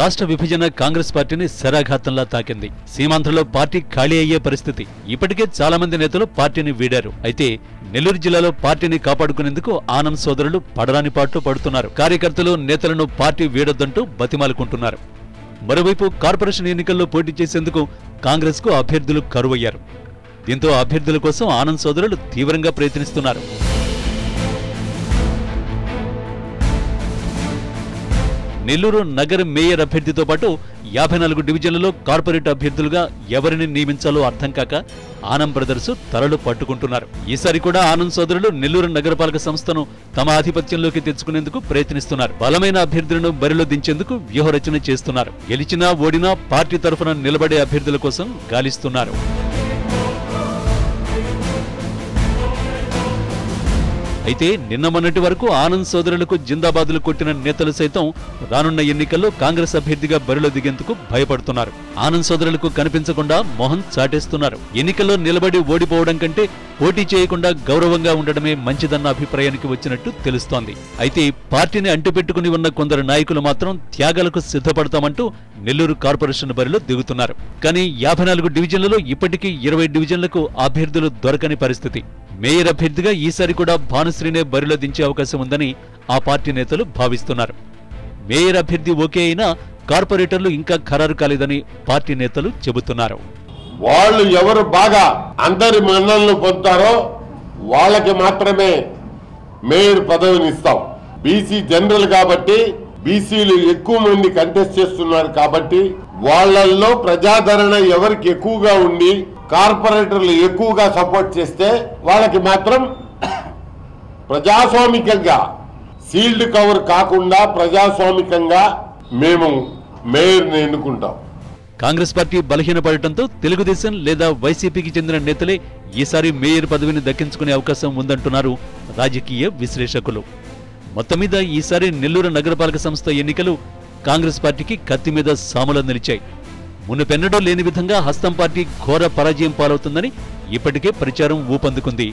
రాష్ట్ర విభజన కాంగ్రెస్ పార్టీని శరాఘాతంలా తాకింది. సీమాంధ్రలో పార్టీ ఖాళీ అయ్యే పరిస్థితి. ఇప్పటికే చాలా మంది నేతలు పార్టీని వీడారు. అయితే నెల్లూరు జిల్లాలో పార్టీని కాపాడుకునేందుకు ఆనంద్ సోదరులు పడరాని పాట్లు పడుతున్నారు. కార్యకర్తలు నేతలను పార్టీ వీడొద్దంటూ బతిమాలుకుంటున్నారు. మరోవైపు కార్పొరేషన్ ఎన్నికల్లో పోటీ చేసేందుకు కాంగ్రెస్ కు అభ్యర్థులు కరువయ్యారు. దీంతో అభ్యర్థుల కోసం ఆనంద్ సోదరులు తీవ్రంగా ప్రయత్నిస్తున్నారు. నెల్లూరు నగర మేయర్ అభ్యర్థితో పాటు 54 డివిజన్లలో కార్పొరేట్ అభ్యర్థులుగా ఎవరిని నియమించాలో అర్థం కాక ఆనంద్ బ్రదర్స్ తలలు పట్టుకుంటున్నారు. ఈసారి కూడా ఆనంద్ సోదరులు నెల్లూరు నగరపాలక సంస్థను తమ ఆధిపత్యంలోకి తెచ్చుకునేందుకు ప్రయత్నిస్తున్నారు. బలమైన అభ్యర్థులను బరిలో దించేందుకు వ్యూహరచన చేస్తున్నారు. గెలిచినా ఓడినా పార్టీ తరఫున నిలబడే అభ్యర్థుల కోసం గాలిస్తున్నారు. అయితే నిన్న మొన్నటి వరకు ఆనంద్ సోదరులకు జిందాబాదులు కొట్టిన నేతలు సైతం రానున్న ఎన్నికల్లో కాంగ్రెస్ అభ్యర్థిగా బరిలో దిగేందుకు భయపడుతున్నారు. ఆనంద్ సోదరులకు కనిపించకుండా మొహం చాటేస్తున్నారు. ఎన్నికల్లో నిలబడి ఓడిపోవడం కంటే పోటీ చేయకుండా గౌరవంగా ఉండడమే మంచిదన్న అభిప్రాయానికి వచ్చినట్టు తెలుస్తోంది. అయితే పార్టీని అంటిపెట్టుకుని ఉన్న కొందరు నాయకులు మాత్రం త్యాగాలకు సిద్ధపడతామంటూ నెల్లూరు కార్పొరేషన్ బరిలో దిగుతున్నారు. కానీ 54 డివిజన్లలో ఇప్పటికీ 20 డివిజన్లకు అభ్యర్థులు దొరకని పరిస్థితి. మేయర్ అభ్యర్థిగా ఈసారి కూడా భానుశ్రీనే బరిలో దించే అవకాశం ఉందని ఆ పార్టీ నేతలు భావిస్తున్నారు. మేయర్ అభ్యర్థి ఓకే అయినా కార్పొరేటర్లు ఇంకా ఖరారు కాలేదని పార్టీ నేతలు చెబుతున్నారు. వాళ్ళు ఎవరు బాగా అందరి మన్ననలు పొందుతారో వాళ్ళకి మాత్రమే మేయర్ పదవిని ఇస్తాం. బీసీ జనరల్ కాబట్టి బీసీలు ఎక్కువ మంది కంటెస్ట్ చేస్తున్నారు కాబట్టి వాళ్ళల్లో ప్రజాదరణ ఎవరికి ఎక్కువగా ఉండి కార్పొరేటర్లు ఎక్కువగా సపోర్ట్ చేస్తే వాళ్ళకి మాత్రం ప్రజాస్వామికంగా సీల్డ్ కవర్ కాకుండా ప్రజాస్వామికంగా మేము మేయర్ని ఎన్నుకుంటాం. కాంగ్రెస్ పార్టీ బలహీనపడటంతో తెలుగుదేశం లేదా వైసీపీకి చెందిన నేతలే ఈసారి మేయర్ పదవిని దక్కించుకునే అవకాశం ఉందంటున్నారు రాజకీయ విశ్లేషకులు. మొత్తం మీద ఈసారి నెల్లూరు నగరపాలక సంస్థ ఎన్నికలు కాంగ్రెస్ పార్టీకి కత్తి మీద సాములా నిలిచాయి. మునుపెన్నడూ లేని విధంగా హస్తం పార్టీ ఘోర పరాజయం పాలవుతుందని ఇప్పటికే ప్రచారం ఊపందుకుంది.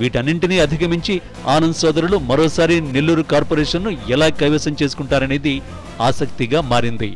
వీటన్నింటినీ అధిగమించి ఆనంద్ సోదరులు మరోసారి నెల్లూరు కార్పొరేషన్ను ఎలా కైవసం చేసుకుంటారనేది ఆసక్తిగా మారింది.